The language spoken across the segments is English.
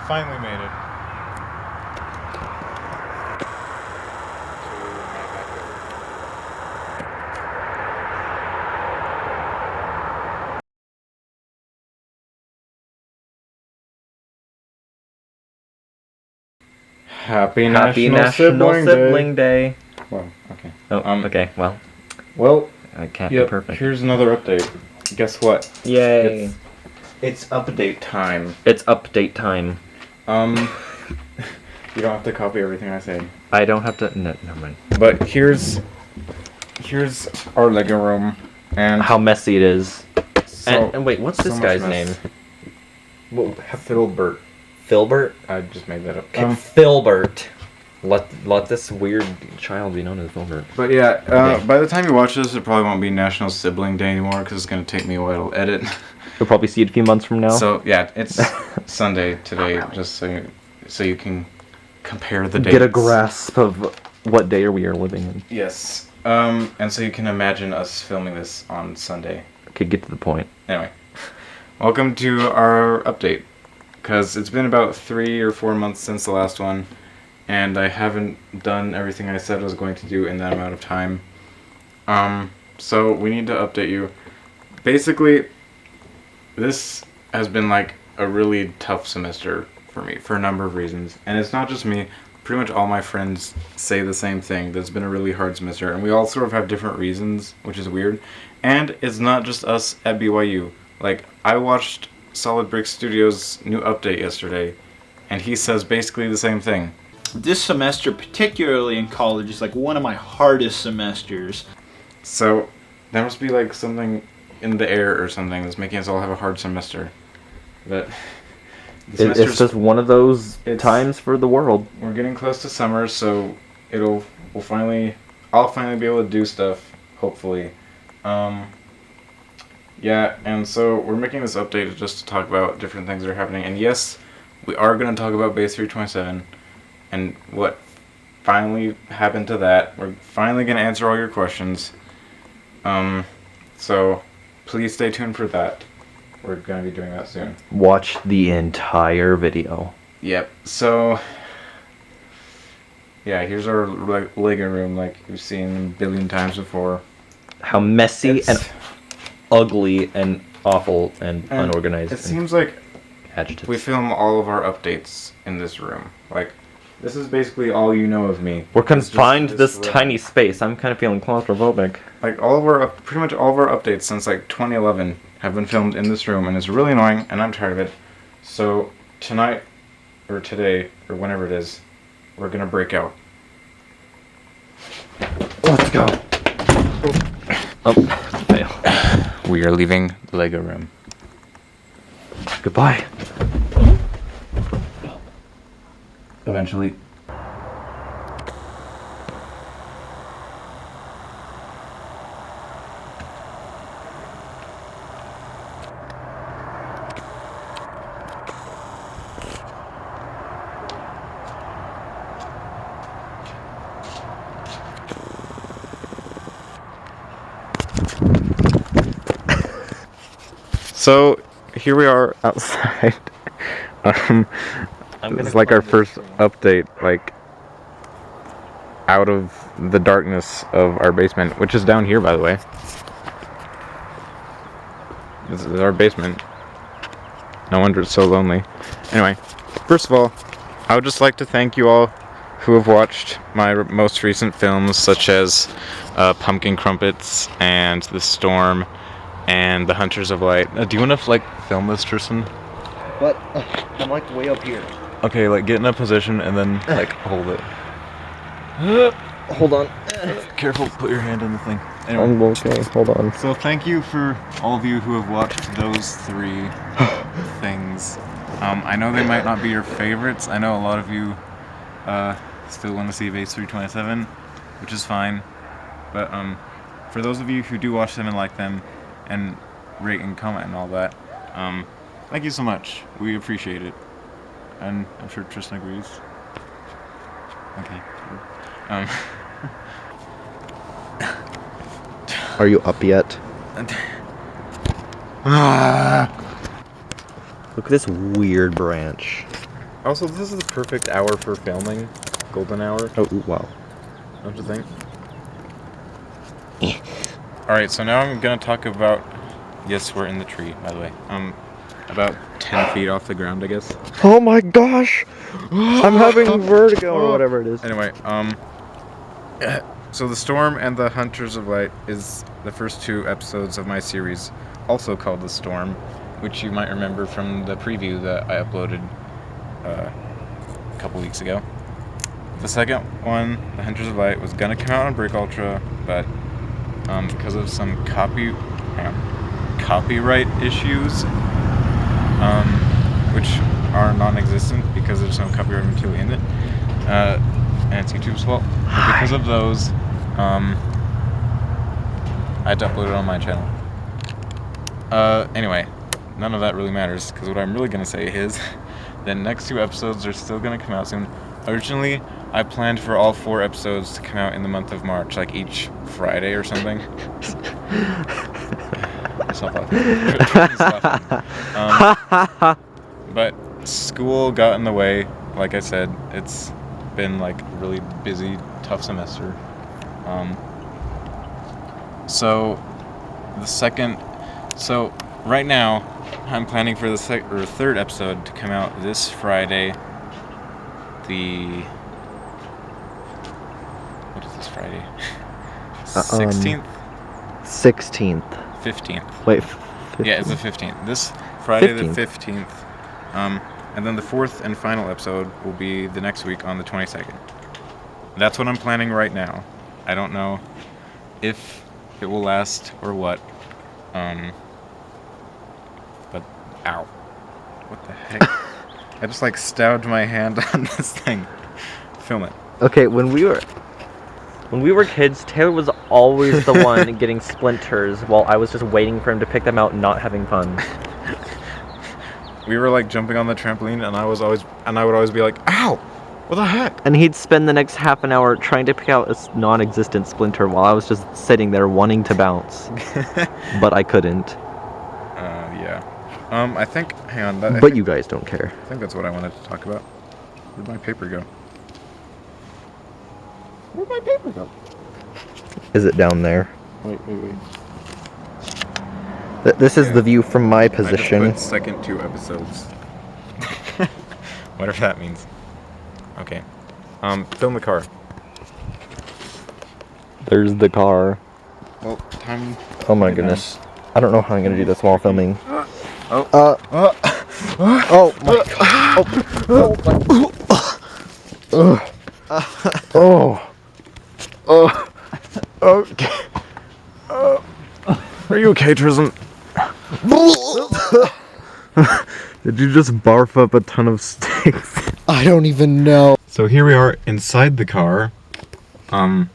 finally made it. Happy National Sibling Day. Well, okay. Oh, okay. Well, I can't yep, be perfect. here's another update. Guess what? Yay! It's update time. It's update time. You don't have to copy everything I say. I don't have to. No, never mind. But here's our Lego room, and How messy it is. so, And wait, what's so this much guy's mess. name? Filbert. Filbert. I just made that up. Filbert. Let this weird child be known as Filbert. But yeah, Okay. by the time you watch this, it probably won't be National Sibling Day anymore because it's gonna take me a while to edit. You'll probably see it a few months from now. So yeah, it's Sunday today, just so you can compare the dates. Get a grasp of what day we are living in. Yes. And so you can imagine us filming this on Sunday. Okay, get to the point. Anyway, welcome to our update, because it's been about 3 or 4 months since the last one, and I haven't done everything I said I was going to do in that amount of time. So we need to update you. Basically, this has been like a really tough semester for me for a number of reasons, and it's not just me. Pretty much all my friends say the same thing. That's been a really hard semester, and we all sort of have different reasons, which is weird. And it's not just us at BYU. Like, I watched Solid Brick Studios' new update yesterday, and he says basically the same thing. This semester, particularly in college, is like one of my hardest semesters. So there must be like something in the air or something that's making us all have a hard semester. But It's just one of those times for the world. We're getting close to summer, so I'll finally be able to do stuff, hopefully. Yeah, and so we're making this update just to talk about different things that are happening. And yes, we are going to talk about Base 327 and what finally happened to that. We're finally going to answer all your questions. So please stay tuned for that. We're going to be doing that soon. Watch the entire video. Yep. So yeah, here's our Lego room, like you've seen a billion times before. How messy and ugly and awful and unorganized. It seems like adjectives. we film all of our updates in this room. Like, this is basically all you know of me. We're It's just confined to this room. tiny space. I'm kind of feeling claustrophobic. Like pretty much all of our updates since like 2011 have been filmed in this room, and it's really annoying, and I'm tired of it. So tonight, or today, or whenever it is, we're gonna break out. Let's go. Oh, fail. We are leaving the Lego room. Goodbye. Eventually. So here we are outside. It's like our first update, like out of the darkness of our basement, which is down here, by the way. This is our basement. No wonder it's so lonely. Anyway, first of all, I would just like to thank you all who have watched my most recent films, such as Pumpkin Crumpets and The Storm and The Hunters of Light. Do you want to like film this, Tristan? What? I'm like way up here. Okay, like get in a position and then like hold it. Hold on. Careful, put your hand in the thing. Anyway, I'm okay. Hold on. so thank you for all of you who have watched those 3 things. I know they might not be your favorites. I know a lot of you still want to see Base 327, which is fine. But for those of you who do watch them and like them and rate and comment and all that, thank you so much. We appreciate it. And I'm sure Tristan agrees. Okay. Are you up yet? Look at this weird branch. Also, this is the perfect hour for filming. Golden hour, Oh, wow. don't you think? Alright, so now I'm gonna talk about... Yes, we're in the tree, by the way. About 10 feet off the ground, I guess. Oh my gosh! I'm having vertigo or whatever it is. Anyway, so The Storm and the Hunters of Light is the first 2 episodes of my series, also called The Storm, which you might remember from the preview that I uploaded a couple weeks ago. The second one, The Hunters of Light, was gonna come out on Break Ultra, but because of some copyright issues, which are non-existent because there's no copyright material in it, and it's YouTube's fault. But because of those, I had to upload it on my channel. Anyway, none of that really matters, because what I'm really gonna say is the next 2 episodes are still gonna come out soon. Originally, I planned for all 4 episodes to come out in the month of March, like each Friday or something. Stop laughing. But school got in the way. Like I said, it's been like a really busy, tough semester. So right now, I'm planning for the 3rd episode to come out this Friday. What is this Friday? 16th? 16th. 15th. Wait. Yeah, it's the 15th. This Friday 15th. the 15th. And then the 4th and final episode will be the next week on the 22nd. That's what I'm planning right now. I don't know if it will last or what. But ow. What the heck? I just like stabbed my hand on this thing. Film it. Okay, when we were kids, Taylor was always the one getting splinters while I was just waiting for him to pick them out and not having fun. We were like jumping on the trampoline, and I would always be like, "Ow! What the heck?" And he'd spend the next half an hour trying to pick out a non-existent splinter while I was just sitting there wanting to bounce, but I couldn't. Yeah. I think. Hang on. But you guys don't care. I think that's what I wanted to talk about. Where'd my paper go? Where'd my paper go? Is it down there? Wait. This is the view from my I just position. put second 2 episodes. Whatever that means. Okay. Film the car. There's the car. Well, time. Oh my goodness. I don't know how I'm gonna do this while filming. Oh Oh my god. Okay. Are you okay, Tristan? Did you just barf up a ton of sticks? I don't even know. So here we are inside the car.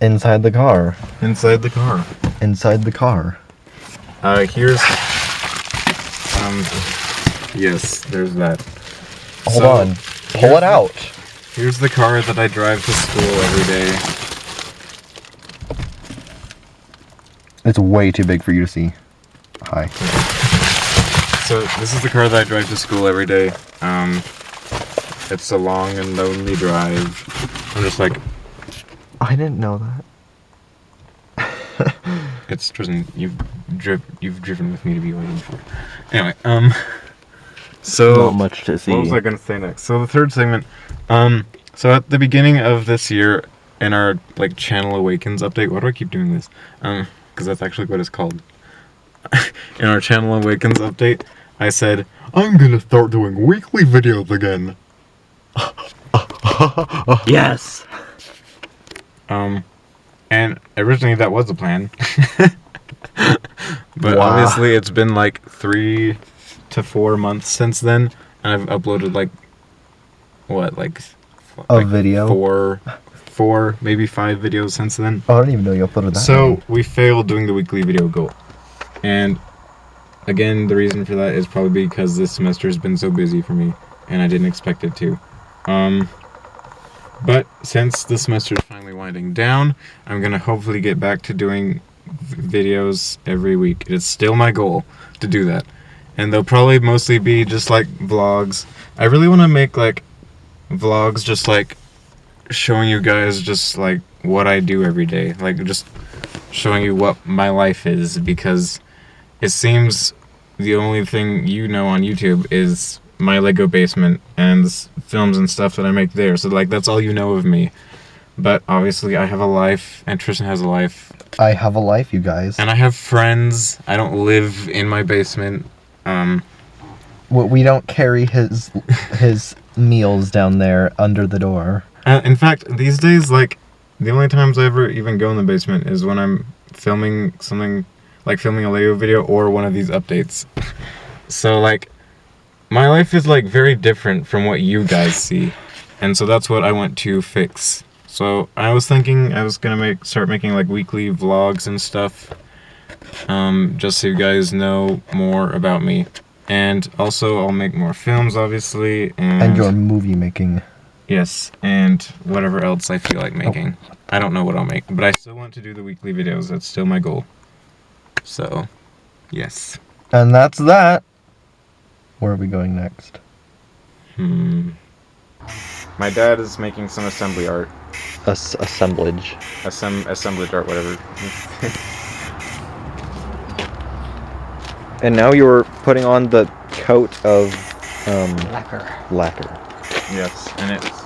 Inside the car. Inside the car. Inside the car. Here's. Yes, there's that. Hold on. Pull it out. Here's the car that I drive to school every day. It's way too big for you to see. Hi. So this is the car that I drive to school every day. It's a long and lonely drive. I'm just like, I didn't know that. it's Tristan. You've driven with me to BYU before. Anyway, so Not much to see. what was I gonna say next? So the 3rd segment. So at the beginning of this year, in our like Channel Awakens update. Why do I keep doing this? Because that's actually what it's called. In our Channel Awakens update, I said, I'm gonna start doing weekly videos again. Yes! And originally that was the plan. But Wow. obviously it's been like 3 to 4 months since then, and I've uploaded like, what, like... A video? Four, maybe 5 videos since then. Oh, I didn't even know you uploaded that. So we failed doing the weekly video goal. And again, the reason for that is probably because this semester has been so busy for me, and I didn't expect it to. But since the semester is finally winding down, I'm gonna hopefully get back to doing videos every week. It is still my goal to do that, and they'll probably mostly be just like vlogs. I really want to make like vlogs, just like showing you guys just like what I do every day, like just showing you what my life is, because it seems the only thing you know on YouTube is my Lego basement and films and stuff that I make there. So like that's all you know of me. But obviously I have a life, and Tristan has a life. I have a life, you guys. And I have friends. I don't live in my basement. We don't carry his meals down there under the door. In fact, these days, like, the only times I ever even go in the basement is when I'm filming something, like filming a Lego video or one of these updates. So, like, my life is, like, very different from what you guys see. And so that's what I want to fix. So I was thinking I was gonna start making, like, weekly vlogs and stuff. Just so you guys know more about me. And also, I'll make more films, obviously. And your movie making. Yes, and whatever else I feel like making. I don't know what I'll make, but I still want to do the weekly videos. That's still my goal. So, yes. And that's that. Where are we going next? My dad is making some assembly art. Assemblage. Assemblage art, whatever. And now you're putting on the coat of lacquer. Yes, and it's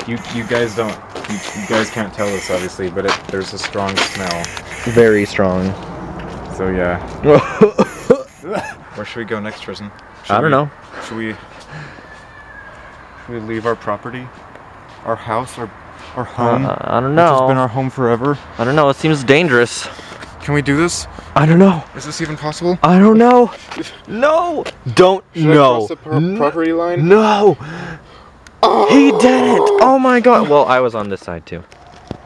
you guys don't you guys can't tell this obviously, but there's a strong smell. Very strong. So yeah. Where should we go next, Tristan? I don't know. Should we leave our property, our house, our home? I don't Which has been know. our home forever. I don't know. It seems dangerous. Can we do this? I don't know. Is this even possible? I don't know. No. Don't. Should I No. cross the property line? No. He didn't. Oh my god. Well, I was on this side too.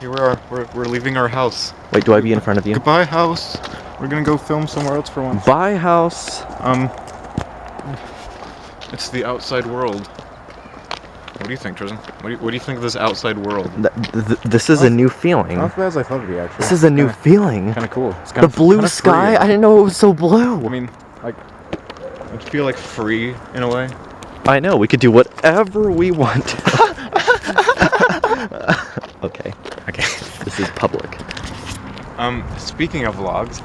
Here we are. We're leaving our house. Wait, do I be in front of you? Goodbye, house. We're gonna go film somewhere else for once. Bye, house. It's the outside world. What do you think, Tristan? What do you think of this outside world? This is a new feeling. Not as bad as I thought it'd be, actually. This is a new feeling. Kind of cool. It's The blue sky? I didn't know it was so blue. I mean, like, I feel like free in a way. I know, we could do whatever we want. Okay. This is public. Speaking of vlogs,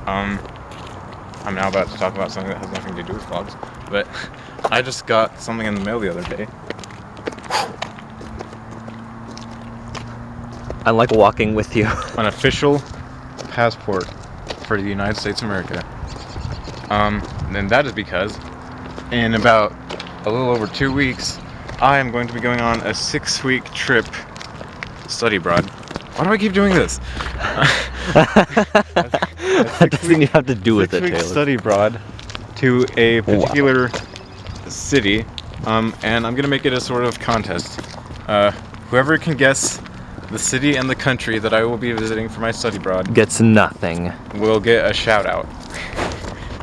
I'm now about to talk about something that has nothing to do with vlogs, but I just got something in the mail the other day. I like walking with you. An official passport for the United States of America. And that is because in about a little over 2 weeks, I am going to be going on a 6-week trip study abroad. Why do I keep doing this? That doesn't even have to do with it, 6-week Taylor. study abroad to a particular city, and I'm gonna make it a sort of contest. Whoever can guess the city and the country that I will be visiting for my study abroad Gets nothing. will get a shout out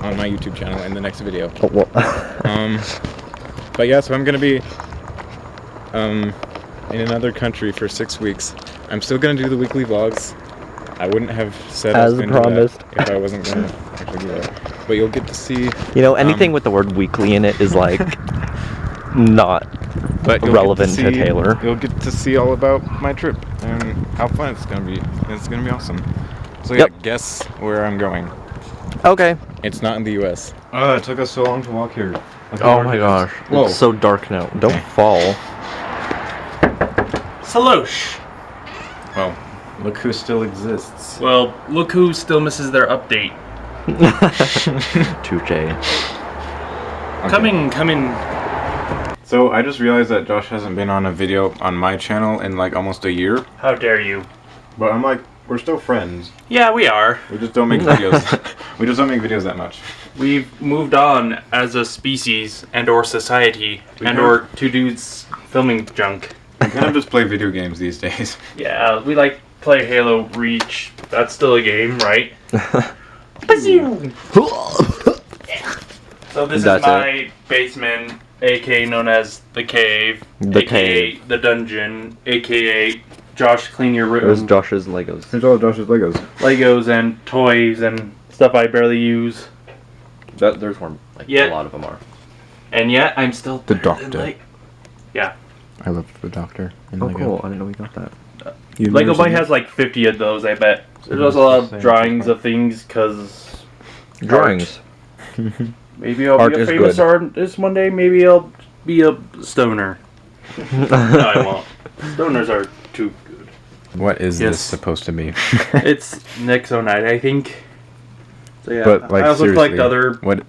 on my YouTube channel in the next video. Oh, well. But yeah, so I'm gonna be in another country for 6 weeks. I'm still gonna do the weekly vlogs. I wouldn't have said I was As gonna promised. do that if I wasn't gonna actually do that. But you'll get to see. You know, anything with the word weekly in it is like not But you'll relevant get to Taylor. You'll get to see all about my trip and how fun it's gonna be. It's gonna be awesome. So yeah, Yep. guess where I'm going. Okay. It's not in the U.S. It took us so long to walk here. Oh my gosh. Whoa. It's so dark now. Don't fall. Salosh. Well, look who still exists. Well, look who still misses their update. Touche. Coming. So I just realized that Josh hasn't been on a video on my channel in like almost a year. How dare you? But I'm like, we're still friends. Yeah, we are. We just don't make videos. We just don't make videos that much. We've moved on as a species and/or society We and/or two dudes filming junk. I kind of just play video games these days. Yeah, we like play Halo Reach. That's still a game, right? So this That's is my basement, aka known as the cave, The aka cave. the dungeon, aka Josh, clean your room. There's Josh's Legos. Here's all Josh's Legos. Legos and toys and stuff I barely use. There's more. Like, Yeah. a lot of them are. And yet I'm still The better than, doctor. like, yeah. I love the Doctor. In Oh, Lego. cool. I didn't know we got that. You've Lego never Bike seen has like 50 of those, I bet. There's also a lot Same. of drawings of things, because Drawings. maybe I'll Art be a is famous good. artist one day. Maybe I'll be a stoner. No, I won't. Stoners are too good. What is Yes. this supposed to be? It's Nexonite, I think. So yeah, But, like, I also collect seriously, other. What?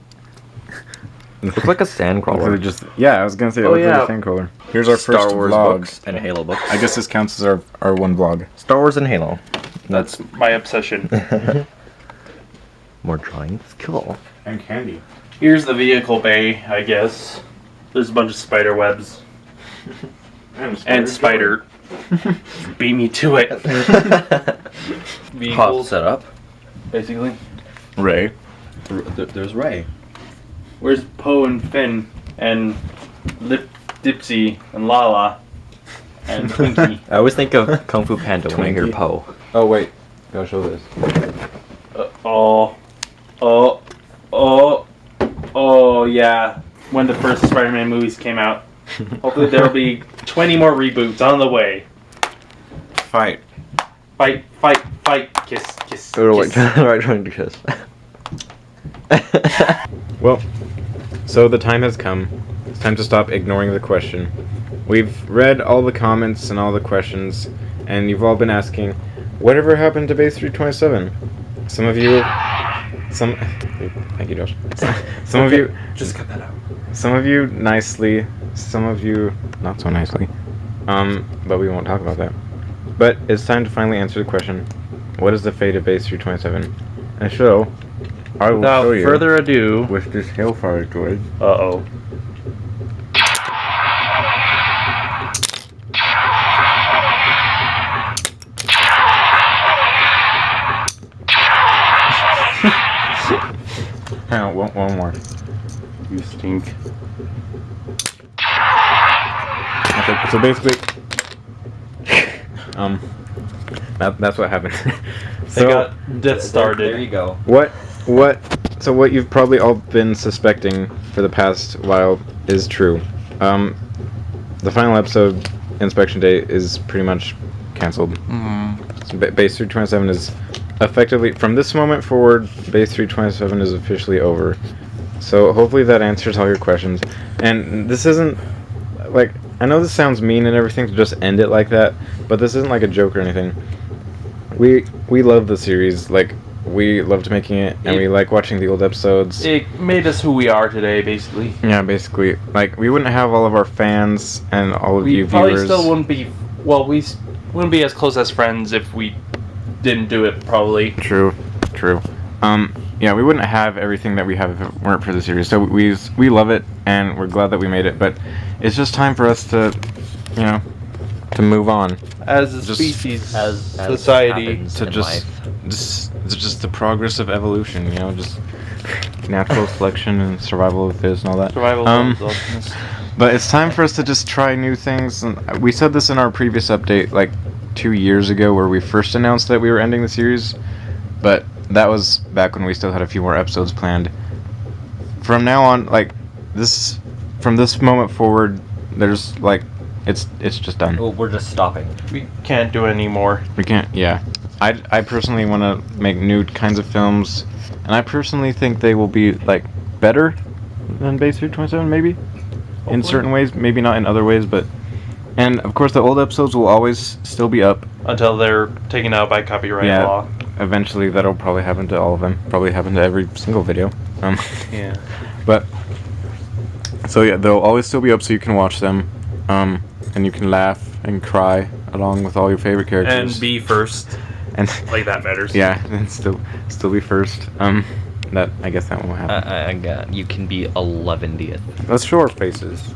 Looks like a Looks like sandcrawler. just I was gonna say it Oh, looks like yeah. a Sandcrawler. Here's our Star first Wars vlog. books and Halo books. I guess this counts as our one vlog. Star Wars and Halo. That's my obsession. More drawings. Cool. And candy. Here's the vehicle bay, I guess. There's a bunch of spider webs. And spider. Beat me to it. Hot Vehicles, setup. basically. Ray. There's Ray. Where's Poe and Finn and Dipsy and Lala and Twinkie? I always think of Kung Fu Panda when I hear Twinkie. Poe. Oh wait, gotta show this. Oh, yeah. When the first Spider-Man movies came out. Hopefully there'll be 20 more reboots on the way. Fight. Fight, fight, fight, kiss, kiss, Right, kiss. right, trying to kiss. Well, so the time has come. It's time to stop ignoring the question. We've read all the comments and all the questions, and you've all been asking, whatever happened to Base 327? Some of you... Thank you, Josh. Some of you... Just cut that out. Some of you nicely, some of you not so nicely. But we won't talk about that. But it's time to finally answer the question, what is the fate of Base 327? And so, I will Without show you further ado. with this Hailfire droid. Uh-oh. Hang on, one more. You stink. Okay, so basically, that's what happened. They got Death started. There you go. So what you've probably all been suspecting for the past while is true. The final episode, Inspection Day, is pretty much canceled. So Base 327 is effectively, from this moment forward, Base 327 is officially over. So hopefully that answers all your questions. And this isn't, like, I know this sounds mean and everything to just end it like that, but this isn't like a joke or anything. We love the series, like, we loved making it, and we like watching the old episodes. It made us who we are today, basically. Yeah, basically, like, we wouldn't have all of our fans and all of We you probably viewers. still wouldn't be. Well, wouldn't be as close as friends if we didn't do it. Probably. True. Yeah, we wouldn't have everything that we have if it weren't for the series. So we love it, and we're glad that we made it. But it's just time for us to, to move on. As a Just- species, As society. happens To in just, life. just the progress of evolution. Just natural selection and survival of the fittest and all that. Survival of the fittest. But it's time for us to just try new things. And we said this in our previous update, like 2 years ago, where we first announced that we were ending the series. But that was back when we still had a few more episodes planned. From now on, from this moment forward, there's it's just done. Well, we're just stopping. We can't do it anymore. We can't. Yeah, I personally want to make new kinds of films, and I personally think they will be better than Base 327, maybe. In certain ways, maybe not in other ways, but. And of course, the old episodes will always still be up. Until they're taken out by copyright Yeah. law. Eventually, that'll probably happen to all of them. Probably happen to every single video. Yeah. But so yeah, they'll always still be up, so you can watch them, and you can laugh and cry along with all your favorite characters. And be first. And Like that matters. yeah, and still be first. That I guess that won't happen. I got. You can be 11th. Let's show our faces.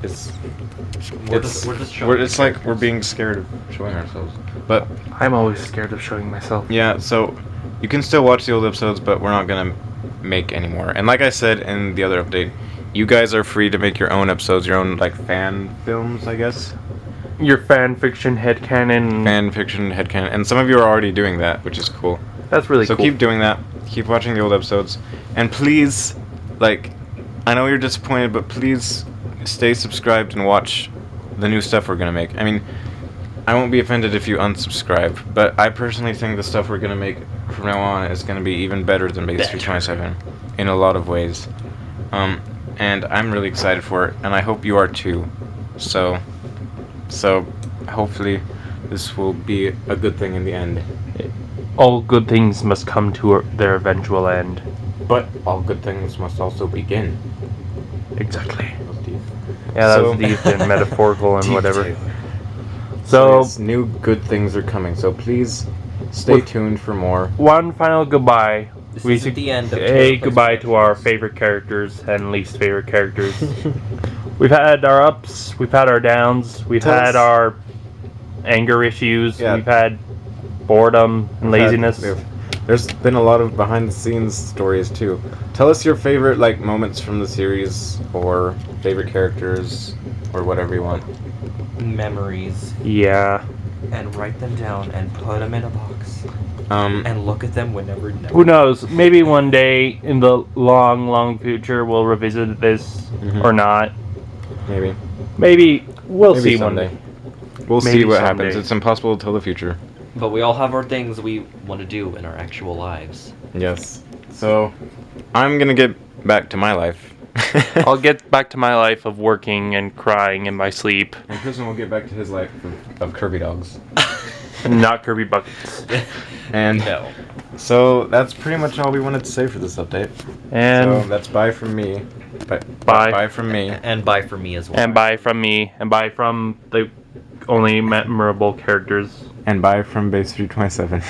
We're just showing. It's like we're being scared of showing ourselves. But I'm always scared of showing myself. yeah, so you can still watch the old episodes, but we're not gonna make any more. And like I said in the other update, you guys are free to make your own episodes, your own fan films, I guess. Your fan fiction headcanon. Fan fiction, headcanon, and some of you are already doing that, which is cool. That's really So cool. keep doing that. Keep watching the old episodes, and please, I know you're disappointed, but please stay subscribed and watch the new stuff we're gonna make. I mean, I won't be offended if you unsubscribe, but I personally think the stuff we're gonna make from now on is gonna be even better than Base 327 in a lot of ways. And I'm really excited for it, and I hope you are too. So hopefully this will be a good thing in the end. All good things must come to their eventual end. But all good things must also begin. Exactly. Deep. Yeah, that So- was deep and metaphorical and Deep, whatever. Taylor. So, yes, new good things are coming, so please stay tuned for more. one final goodbye. This We isn't should the end of say Taylor Plays goodbye to our Directions. favorite characters and least favorite characters. We've had our ups, we've had our downs, we've Tell had us- our anger issues, Yeah. we've had boredom and laziness. There's been a lot of behind-the-scenes stories too. Tell us your favorite moments from the series, or favorite characters, or whatever you want. Memories, Yeah. and write them down and put them in a box Um, and look at them whenever. Who knows? Maybe one day in the long, long future we'll revisit this Mhm. or not. maybe. Maybe we'll Maybe see someday. one day. We'll Maybe see what someday. happens. It's impossible to tell the future. But we all have our things we want to do in our actual lives. Yes. So, I'm gonna get back to my life. I'll get back to my life of working and crying in my sleep. And Kristen will get back to his life of Kirby dogs. And not Kirby Buckets. And No. so that's pretty much all we wanted to say for this update. And So that's bye from me. Bye. Bye from me. And bye for me as well. and bye from me. And bye from the only memorable characters. And bye from Base 327.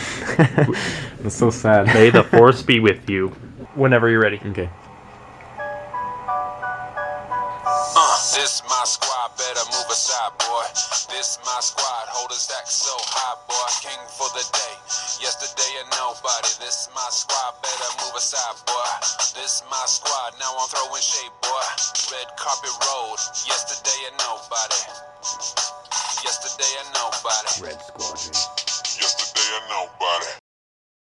That's so sad. May the force be with you. Whenever you're ready. Okay. This my squad, better move aside, boy. This my squad, hold a stack so high, boy. King for the day, yesterday and nobody. This my squad, better move aside, boy. This my squad, now I'm throwing shade, boy. Red carpet road,